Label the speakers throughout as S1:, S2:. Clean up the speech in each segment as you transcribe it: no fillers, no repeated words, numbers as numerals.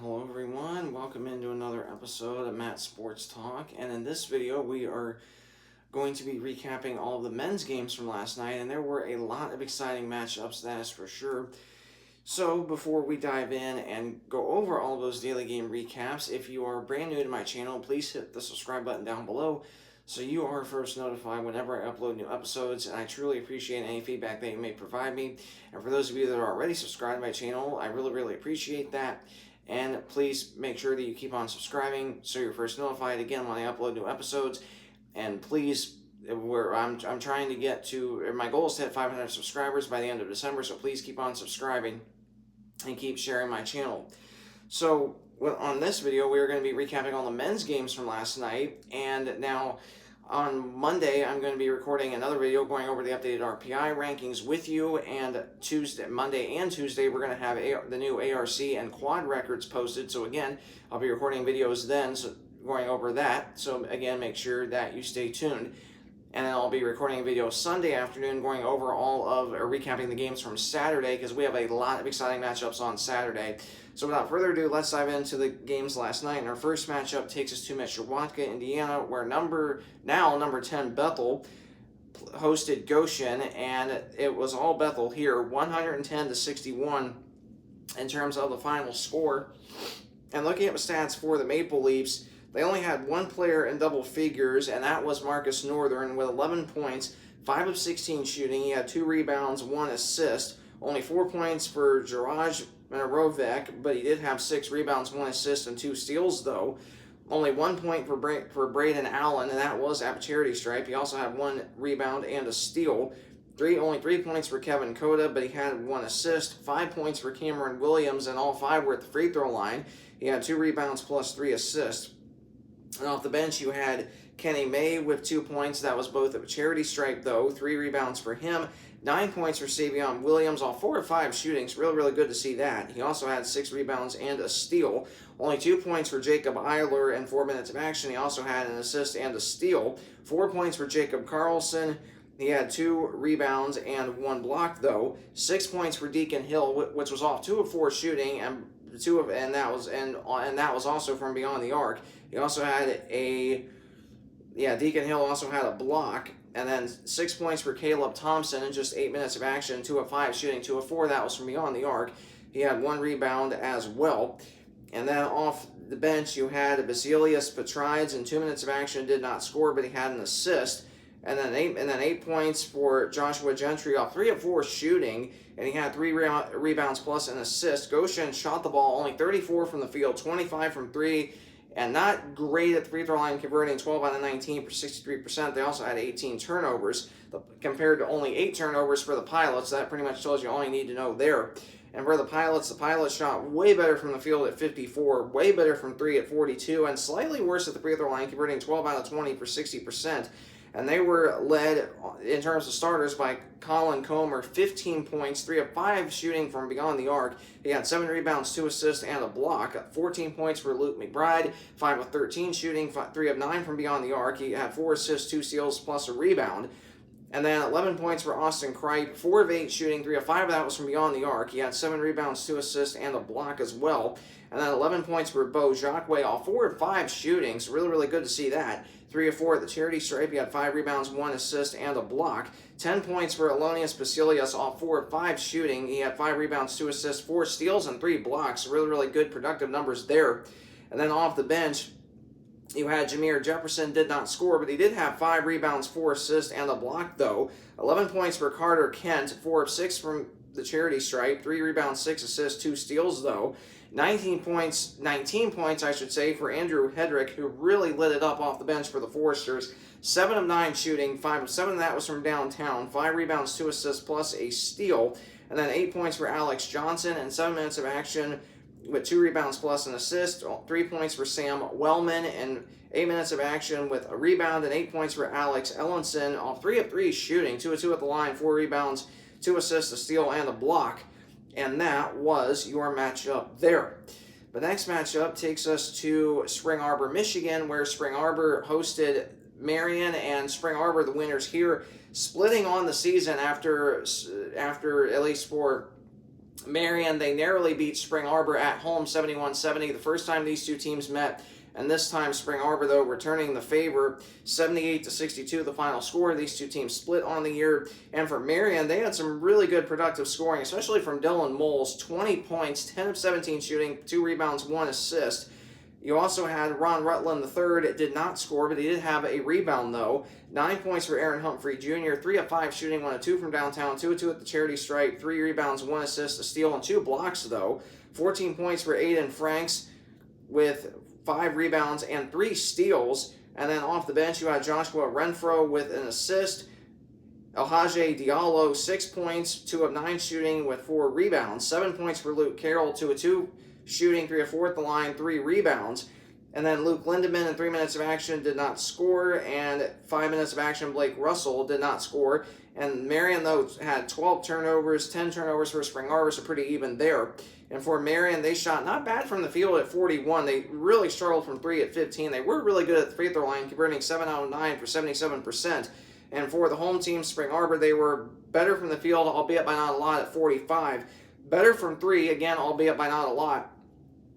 S1: Hello everyone, welcome into another episode of Matt Sports Talk, and in this video we are going to be recapping all of the men's games from last night, and there were a lot of exciting matchups, that is for sure. So before we dive in and go over all of those daily game recaps, if you are brand new to my channel, please hit the subscribe button down below so you are first notified whenever I upload new episodes, and I truly appreciate any feedback that you may provide me. And for those of you that are already subscribed to my channel, I really appreciate that. And please make sure that you keep on subscribing so you're first notified again when I upload new episodes. And please, I'm trying to get to, my goal is to hit 500 subscribers by the end of December, so please keep on subscribing and keep sharing my channel. So on this video, we're going to be recapping all the men's games from last night, and now on Monday, I'm going to be recording another video going over the updated RPI rankings with you, and Monday and Tuesday, we're going to have the new ARC and quad records posted. So again, I'll be recording videos then, so going over that. So again, make sure that you stay tuned. And then I'll be recording a video Sunday afternoon going over recapping the games from Saturday, because we have a lot of exciting matchups on Saturday. So without further ado, let's dive into the games last night. And our first matchup takes us to Mishawaka, Indiana, where number 10 Bethel hosted Goshen, and it was all Bethel here, 110-61 in terms of the final score. And looking at the stats for the Maple Leafs, they only had one player in double figures, and that was Marcus Northern with 11 points, 5 of 16 shooting. He had 2 rebounds, 1 assist. Only 4 points for Jaraj Rovek, but he did have 6 rebounds, 1 assist, and 2 steals, though. Only 1 point for Braden Allen, and that was at charity stripe. He also had 1 rebound and a steal. Only 3 points for Kevin Cota, but he had 1 assist. 5 points for Cameron Williams, and all 5 were at the free throw line. He had 2 rebounds plus 3 assists. And off the bench, you had Kenny May with 2 points. That was both at charity stripe, though. 3 rebounds for him. 9 points for Savion Williams. All 4 of 5 shootings. Really good to see that. He also had 6 rebounds and a steal. Only 2 points for Jacob Eiler in 4 minutes of action. He also had an assist and a steal. 4 points for Jacob Carlson. He had 2 rebounds and 1 block, though. 6 points for Deacon Hill, which was off 2 of 4 shooting, and that was also from beyond the arc. He also had Deacon Hill also had a block, and then 6 points for Caleb Thompson in just 8 minutes of action, 2 of 5 shooting, 2 of 4, that was from beyond the arc. He had 1 rebound as well. And then off the bench, you had Basilius Petrides in 2 minutes of action, did not score, but he had an assist. And then 8 points for Joshua Gentry off 3 of 4 shooting, and he had 3 rebounds plus an assist. Goshen shot the ball only 34 from the field, 25 from 3, and not great at the free throw line, converting 12 out of 19 for 63%. They also had 18 turnovers, compared to only 8 turnovers for the Pilots. That pretty much tells you all you need to know there. And for the Pilots shot way better from the field at 54, way better from 3 at 42, and slightly worse at the free throw line, converting 12 out of 20 for 60%. And they were led, in terms of starters, by Colin Comer, 15 points, 3 of 5 shooting from beyond the arc. He had 7 rebounds, 2 assists, and a block. 14 points for Luke McBride, 5 of 13 shooting, 3 of 9 from beyond the arc. He had 4 assists, 2 steals, plus a rebound. And then 11 points for Austin Kripe, 4 of 8 shooting, 3 of 5 of that was from beyond the arc. He had 7 rebounds, 2 assists, and a block as well. And then 11 points for Bo Jacque, all 4 of 5 shooting, so really good to see that. 3 of 4 at the charity stripe. He had 5 rebounds, 1 assist, and a block. 10 points for Elonius Basilius, all 4 of 5 shooting. He had 5 rebounds, 2 assists, 4 steals, and 3 blocks. Really good productive numbers there. And then off the bench, you had Jameer Jefferson, did not score, but he did have 5 rebounds, 4 assists, and a block, though. 11 points for Carter Kent, 4 of 6 from the charity stripe, 3 rebounds, 6 assists, 2 steals, though. 19 points, I should say, for Andrew Hedrick, who really lit it up off the bench for the Foresters. 7 of 9 shooting, 5 of 7 of that was from downtown, 5 rebounds, 2 assists, plus a steal. And then 8 points for Alex Johnson in 7 minutes of action with 2 rebounds plus an assist. 3 points for Sam Wellman in 8 minutes of action with a rebound, and 8 points for Alex Ellenson off 3 of 3 shooting, 2 of 2 at the line, 4 rebounds, 2 assists, a steal, and a block. And that was your matchup there. The next matchup takes us to Spring Arbor, Michigan, where Spring Arbor hosted Marion, and Spring Arbor, the winners here, splitting on the season after at least for Marion, they narrowly beat Spring Arbor at home 71-70, the first time these two teams met. And this time, Spring Arbor, though, returning the favor, 78-62, the final score. These two teams split on the year. And for Marion, they had some really good productive scoring, especially from Dylan Moles. 20 points, 10 of 17 shooting, 2 rebounds, 1 assist. You also had Ron Rutland III. It did not score, but he did have a rebound, though. 9 points for Aaron Humphrey Jr., 3 of 5 shooting, 1 of 2 from downtown, 2 of 2 at the charity stripe, 3 rebounds, 1 assist, a steal, and 2 blocks, though. 14 points for Aiden Franks with 5 rebounds and 3 steals. And then off the bench, you had Joshua Renfro with an assist. Alhaje Diallo, 6 points, 2 of 9 shooting with 4 rebounds. 7 points for Luke Carroll, 2 of 2 shooting, 3 of 4 at the line, 3 rebounds. And then Luke Lindemann in 3 minutes of action did not score, and 5 minutes of action, Blake Russell did not score. And Marion, though, had 12 turnovers, 10 turnovers for Spring Arbor, so pretty even there. And for Marion, they shot not bad from the field at 41. They really struggled from 3 at 15. They were really good at the free throw line, converting 7 out of 9 for 77%. And for the home team, Spring Arbor, they were better from the field, albeit by not a lot, at 45. Better from 3, again, albeit by not a lot,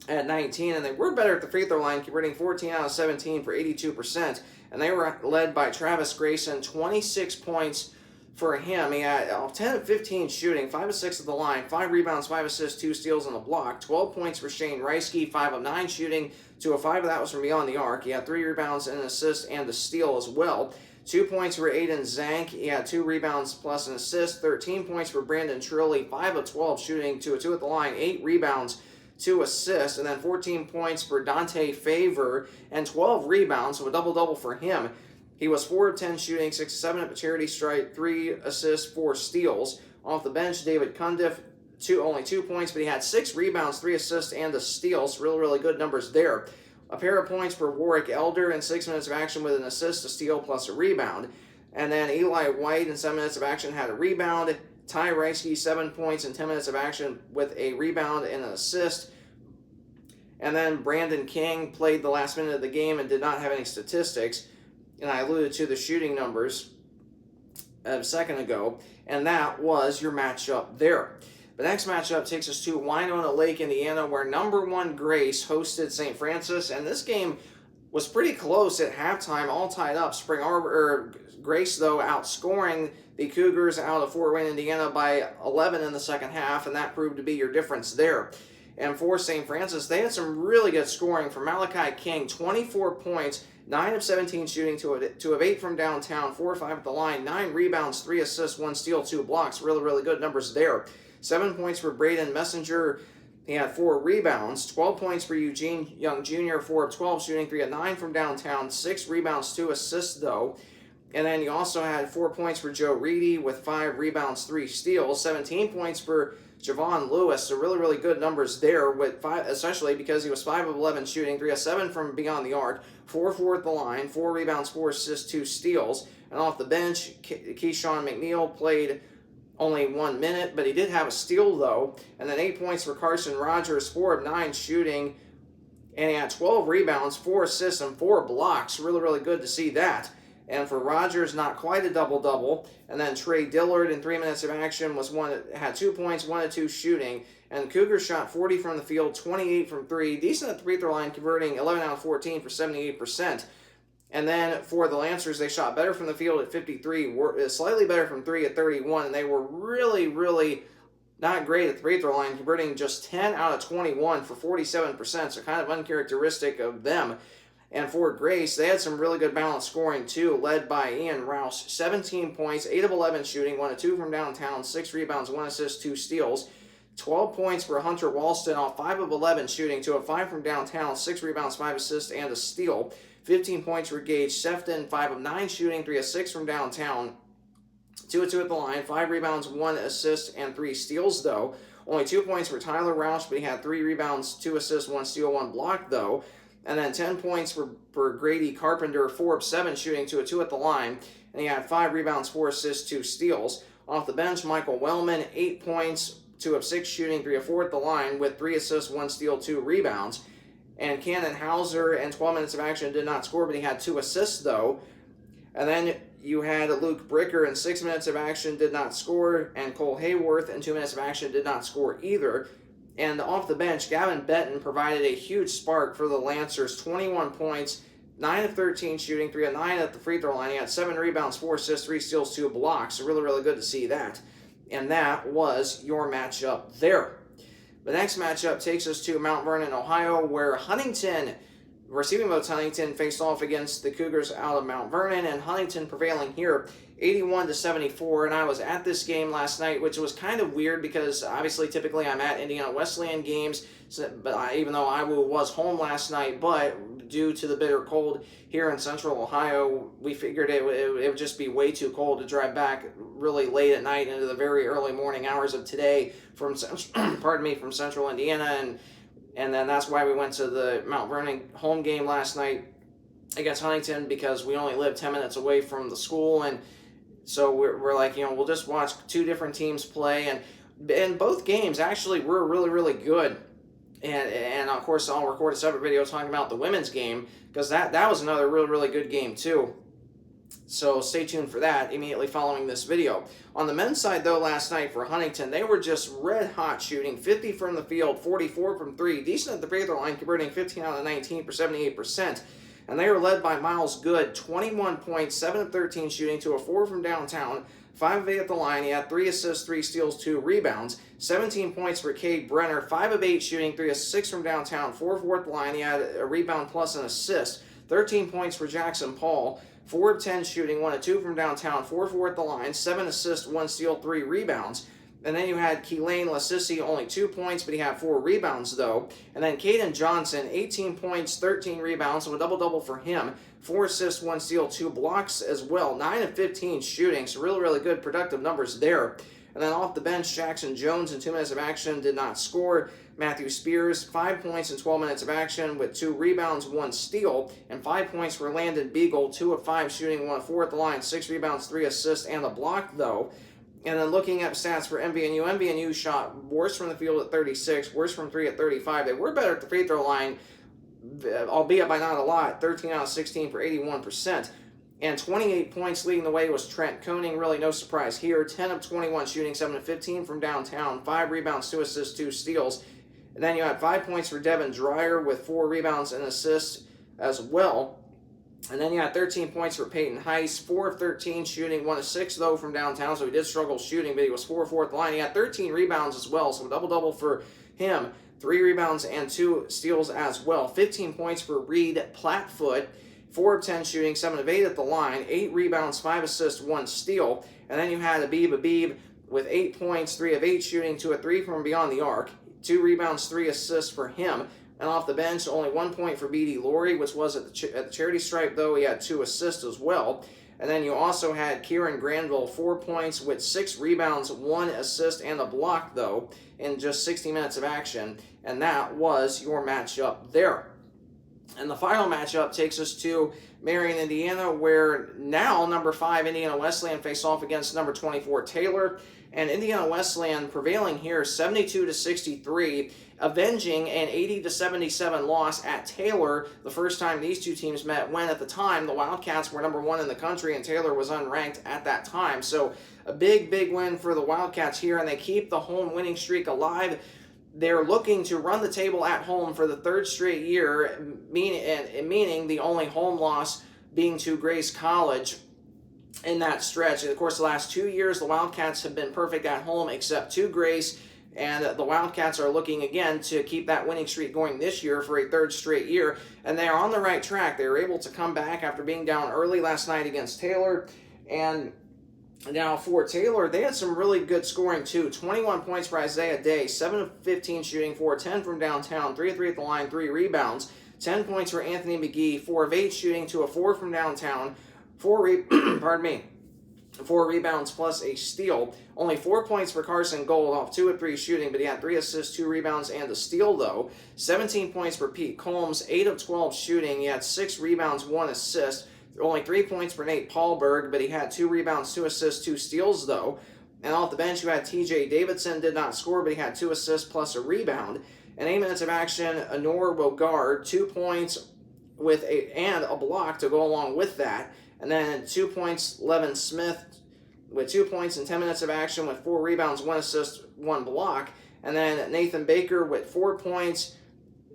S1: at 19. And they were better at the free throw line, converting 14 out of 17 for 82%. And they were led by Travis Grayson, 26 points for him. He had 10 of 15 shooting, 5 of 6 at the line, 5 rebounds, 5 assists, 2 steals, and a block. 12 points for Shane Reisky, 5 of 9 shooting, 2 of 5 of that was from beyond the arc. He had 3 rebounds and an assist and a steal as well. 2 points for Aiden Zank. He had 2 rebounds plus an assist. 13 points for Brandon Trilly, 5 of 12 shooting, 2 of 2 at the line, 8 rebounds, 2 assists, and then 14 points for Dante Favor and 12 rebounds, so a double-double for him. He was 4 of 10 shooting, 6 of 7 at the charity stripe, 3 assists, 4 steals. Off the bench, David Cundiff, only 2 points, but he had 6 rebounds, 3 assists, and a steal, so really, really good numbers there. A pair of points for Warwick Elder in 6 minutes of action with an assist, a steal, plus a rebound. And then Eli White in 7 minutes of action had a rebound. Ty Reisky, 7 points in 10 minutes of action with a rebound and an assist. And then Brandon King played the last minute of the game and did not have any statistics. And I alluded to the shooting numbers a second ago, and that was your matchup there. The next matchup takes us to Winona Lake, Indiana, where number 1 Grace hosted St. Francis, and this game was pretty close at halftime, all tied up. Grace, though, outscoring the Cougars out of Fort Wayne, Indiana by 11 in the second half, and that proved to be your difference there. And for St. Francis, they had some really good scoring from Malachi King, 24 points, 9 of 17 shooting, 2 of 8 from downtown, 4 of 5 at the line, 9 rebounds, 3 assists, 1 steal, 2 blocks. Really, really good numbers there. 7 points for Braden Messenger. He had 4 rebounds. 12 points for Eugene Young Jr., 4 of 12 shooting, 3 of 9 from downtown, 6 rebounds, 2 assists, though. And then you also had 4 points for Joe Reedy with 5 rebounds, 3 steals. 17 points for Javon Lewis, so really, really good numbers there, with 5, especially because he was 5 of 11 shooting, 3 of 7 from beyond the arc, 4 of 4 at the line, 4 rebounds, 4 assists, 2 steals. And off the bench, Keyshawn McNeil played only 1 minute, but he did have a steal, though. And then 8 points for Carson Rogers, 4 of 9 shooting, and he had 12 rebounds, 4 assists, and 4 blocks. Really, really good to see that. And for Rogers, not quite a double-double. And then Trey Dillard in 3 minutes of action had 2 points, 1 of 2 shooting. And Cougars shot 40 from the field, 28 from 3. Decent at the free throw line, converting 11 out of 14 for 78%. And then for the Lancers, they shot better from the field at 53, slightly better from 3 at 31. And they were really, really not great at the free throw line, converting just 10 out of 21 for 47%. So kind of uncharacteristic of them. And for Grace, they had some really good balanced scoring, too, led by Ian Rouse. 17 points, 8 of 11 shooting, 1 of 2 from downtown, 6 rebounds, 1 assist, 2 steals. 12 points for Hunter Walston off 5 of 11 shooting, 2 of 5 from downtown, 6 rebounds, 5 assists, and a steal. 15 points for Gage Sefton, 5 of 9 shooting, 3 of 6 from downtown, 2 of 2 at the line, 5 rebounds, 1 assist, and 3 steals, though. Only 2 points for Tyler Roush, but he had 3 rebounds, 2 assists, 1 steal, 1 block, though. And then 10 points for Grady Carpenter, 4 of 7 shooting, 2 of 2 at the line. And he had 5 rebounds, 4 assists, 2 steals. Off the bench, Michael Wellman, 8 points, 2 of 6 shooting, 3 of 4 at the line, with 3 assists, 1 steal, 2 rebounds. And Cannon Hauser, in 12 minutes of action, did not score, but he had 2 assists, though. And then you had Luke Bricker in 6 minutes of action, did not score, and Cole Hayworth in 2 minutes of action did not score either. And off the bench, Gavin Benton provided a huge spark for the Lancers, 21 points, 9 of 13 shooting, 3 of 9 at the free throw line. He had 7 rebounds, 4 assists, 3 steals, 2 blocks. So really, really good to see that. And that was your matchup there. The next matchup takes us to Mount Vernon, Ohio, where Huntington, receiving votes Huntington, faced off against the Cougars out of Mount Vernon, and Huntington prevailing here 81-74. And I was at this game last night, which was kind of weird because obviously typically I'm at Indiana Wesleyan games, even though I was home last night, but due to the bitter cold here in central Ohio, we figured it would just be way too cold to drive back really late at night into the very early morning hours of today from from central Indiana, and then that's why we went to the Mount Vernon home game last night against Huntington, because we only live 10 minutes away from the school. And so we're like, we'll just watch two different teams play. And both games actually were really, really good. And of course, I'll record a separate video talking about the women's game, because that was another really, really good game too. So stay tuned for that immediately following this video. On the men's side, though, last night for Huntington, they were just red hot shooting, 50 from the field, 44 from 3, decent at the free throw line, converting 15 out of 19 for 78%. And they were led by Miles Good, 21 points, 7 of 13 shooting, to a 4 from downtown, 5 of 8 at the line. He had 3 assists, 3 steals, 2 rebounds. 17 points for Cade Brenner, 5 of 8 shooting, 3 of 6 from downtown, 4 of 4 at the line. He had a rebound plus an assist. 13 points for Jackson Paul, 4 of 10 shooting, 1 of 2 from downtown, 4 of 4 at the line, 7 assists, 1 steal, 3 rebounds. And then you had Keelan Lassisi, only 2 points, but he had 4 rebounds, though. And then Caden Johnson, 18 points, 13 rebounds, so a double-double for him. 4 assists, 1 steal, 2 blocks as well. 9 of 15 shooting, so really, really good productive numbers there. And then off the bench, Jackson Jones in 2 minutes of action did not score. Matthew Spears, 5 points in 12 minutes of action with 2 rebounds, 1 steal. And 5 points for Landon Beagle, 2 of 5 shooting, 1 of 4 at the line, 6 rebounds, 3 assists, and a block, though. And then looking at stats for MVNU shot worse from the field at 36, worse from 3 at 35. They were better at the free throw line, albeit by not a lot, 13 out of 16 for 81%. And 28 points leading the way was Trent Koenig, really no surprise here. 10 of 21 shooting, 7 of 15 from downtown, 5 rebounds, 2 assists, 2 steals. And then you had 5 points for Devin Dreyer with 4 rebounds and assists as well. And then you had 13 points for Peyton Heiss, 4 of 13 shooting, 1 of 6 though from downtown, so he did struggle shooting, but he was 4 of 4 at the line. He had 13 rebounds as well, so a double-double for him. 3 rebounds and 2 steals as well. 15 points for Reed Platfoot, 4 of 10 shooting, 7 of 8 at the line, 8 rebounds, 5 assists, 1 steal. And then you had Abib with 8 points, 3 of 8 shooting, 2 of 3 from beyond the arc, 2 rebounds, 3 assists for him. And off the bench, only 1 point for B.D. Laurie, which was at the charity stripe, though. He had 2 assists as well. And then you also had Kieran Granville, 4 points with 6 rebounds, 1 assist, and a block, though, in just 60 minutes of action. And that was your matchup there. And the final matchup takes us to Marion, Indiana, where now number 5 Indiana Wesleyan face off against number 24 Taylor. And Indiana Wesleyan prevailing here 72-63, avenging an 80-77 loss at Taylor the first time these two teams met, when at the time the Wildcats were number 1 in the country and Taylor was unranked at that time. So a big, big win for the Wildcats here, and they keep the home winning streak alive. They're looking to run the table at home for the 3rd straight year, meaning the only home loss being to Grace College in that stretch. And of course, the last 2 years, the Wildcats have been perfect at home except to Grace, and the Wildcats are looking again to keep that winning streak going this year for a 3rd straight year, and they are on the right track. They were able to come back after being down early last night against Taylor, and now for Taylor, they had some really good scoring too. 21 points for Isaiah Day, 7 of 15 shooting, 4 of 10 from downtown, 3 of 3 at the line, 3 rebounds. 10 points for Anthony McGee, 4 of 8 shooting, 2 of 4 from downtown, 4 rebounds plus a steal. Only 4 points for Carson Gold off 2 of 3 shooting, but he had 3 assists, 2 rebounds, and a steal, though. 17 points for Pete Combs, 8 of 12 shooting. He had 6 rebounds, 1 assist. Only 3 points for Nate Paulberg, but he had 2 rebounds, 2 assists, 2 steals, though. And off the bench, you had TJ Davidson, did not score, but he had 2 assists plus a rebound. And 8 minutes of action, Honor Wogard, 2 points and a block to go along with that. And then 2 points, Levin Smith with 2 points in 10 minutes of action with 4 rebounds, 1 assist, 1 block. And then Nathan Baker with 4 points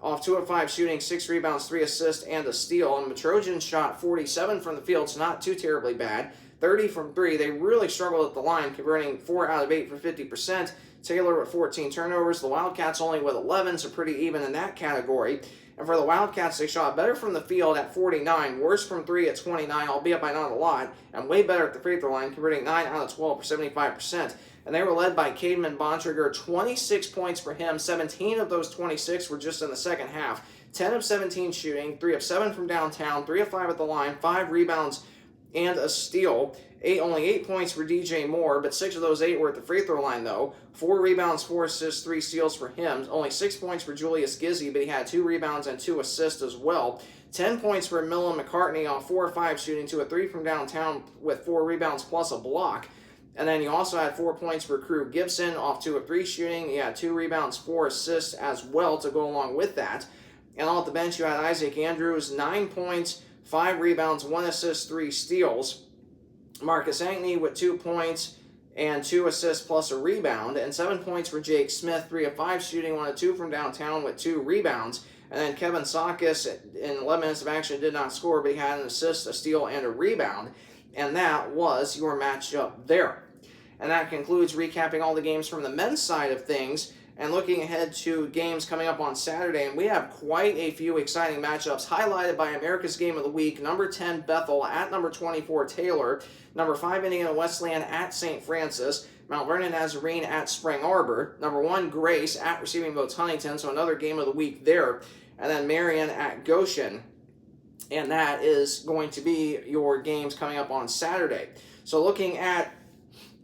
S1: off 2 of 5 shooting, 6 rebounds, 3 assists, and a steal. And the Trojans shot 47 from the field, so not too terribly bad. 30 from 3. They really struggled at the line, converting 4 out of 8 for 50%. Taylor with 14 turnovers. The Wildcats only with 11, so pretty even in that category. And for the Wildcats, they shot better from the field at 49, worse from 3 at 29, albeit by not a lot, and way better at the free throw line, converting 9 out of 12 for 75%. And they were led by Cademan Bontrager, 26 points for him. 17 of those 26 were just in the second half. 10 of 17 shooting, 3 of 7 from downtown, 3 of 5 at the line, 5 rebounds, and a steal. Only 8 points for DJ Moore, but 6 of those 8 were at the free throw line, though. 4 rebounds, 4 assists, 3 steals for him. Only 6 points for Julius Gizzy, but he had 2 rebounds and 2 assists as well. 10 points for Millen McCartney off 4 of 5 shooting, 2 of 3 from downtown with 4 rebounds plus a block. And then you also had 4 points for Crew Gibson off 2 of 3 shooting. He had 2 rebounds, 4 assists as well to go along with that. And off the bench, you had Isaac Andrews, 9 points, 5 rebounds, 1 assist, 3 steals. Marcus Ankney with 2 points and 2 assists plus a rebound. And 7 points for Jake Smith, 3 of 5 shooting, 1 of 2 from downtown with 2 rebounds. And then Kevin Sakis, in 11 minutes of action, did not score, but he had an assist, a steal, and a rebound. And that was your matchup there. And that concludes recapping all the games from the men's side of things and looking ahead to games coming up on Saturday. And we have quite a few exciting matchups highlighted by America's Game of the Week. Number 10, Bethel at number 24, Taylor. Number 5, Indiana Wesleyan at St. Francis. Mount Vernon Nazarene at Spring Arbor. Number 1, Grace at Receiving Boats Huntington, so another game of the week there. And then Marion at Goshen. And that is going to be your games coming up on Saturday. So looking at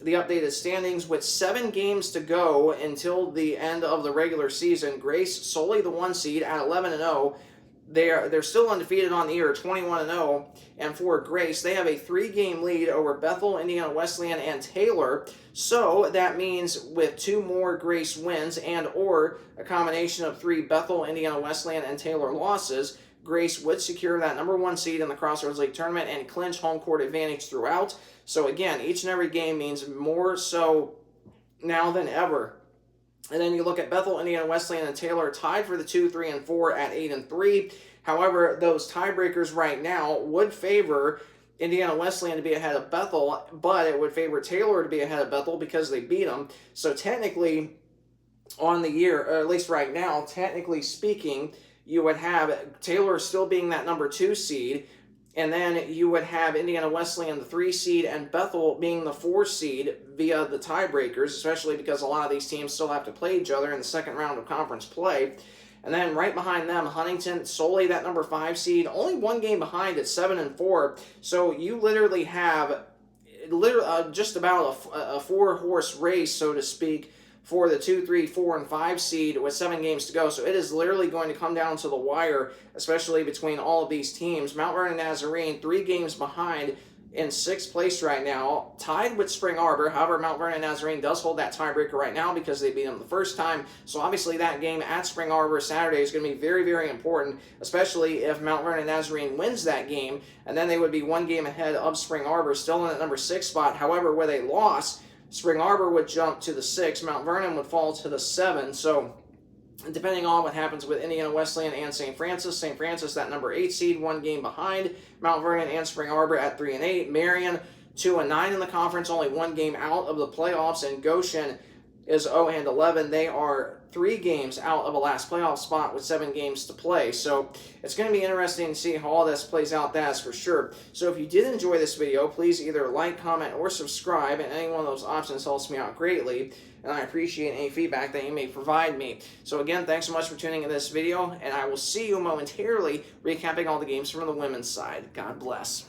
S1: the updated standings, with 7 games to go until the end of the regular season, Grace solely the 1 seed at 11-0. They're still undefeated on the year, 21-0. And for Grace, they have a 3-game lead over Bethel, Indiana Wesleyan, and Taylor. So that means with 2 more Grace wins and or a combination of 3 Bethel, Indiana Wesleyan, and Taylor losses, Grace would secure that number 1 seed in the Crossroads League tournament and clinch home court advantage throughout. So again, each and every game means more so now than ever. And then you look at Bethel, Indiana Wesleyan, and Taylor tied for the 2, 3, and 4 at 8 and 3. However, those tiebreakers right now would favor Indiana Wesleyan to be ahead of Bethel, but it would favor Taylor to be ahead of Bethel because they beat them. So technically, on the year, or at least right now, technically speaking, you would have Taylor still being that number 2 seed, and then you would have Indiana Wesleyan the 3 seed and Bethel being the 4 seed via the tiebreakers, especially because a lot of these teams still have to play each other in the second round of conference play. And then right behind them, Huntington, solely that number 5 seed, only 1 game behind at 7-4. So you literally have just about a 4-horse race, so to speak, for the 2, 3, 4, and 5 seed with 7 games to go. So it is literally going to come down to the wire, especially between all of these teams. Mount Vernon Nazarene, 3 games behind in 6th place right now, tied with Spring Arbor. However, Mount Vernon Nazarene does hold that tiebreaker right now because they beat them the first time. So obviously that game at Spring Arbor Saturday is going to be very, very important, especially if Mount Vernon Nazarene wins that game, and then they would be 1 game ahead of Spring Arbor, still in that number 6 spot. However, with a loss, Spring Arbor would jump to the 6, Mount Vernon would fall to the 7, so depending on what happens with Indiana Wesleyan and St. Francis, that number 8 seed, 1 game behind Mount Vernon and Spring Arbor at 3 and 8, Marion 2 and 9 in the conference, only 1 game out of the playoffs, and Goshen is 0 and 11. They are 3 games out of a last playoff spot with 7 games to play. So it's going to be interesting to see how all this plays out, that's for sure. So if you did enjoy this video, please either like, comment, or subscribe, and any one of those options helps me out greatly, and I appreciate any feedback that you may provide me. So again, thanks so much for tuning in this video, and I will see you momentarily recapping all the games from the women's side. God bless.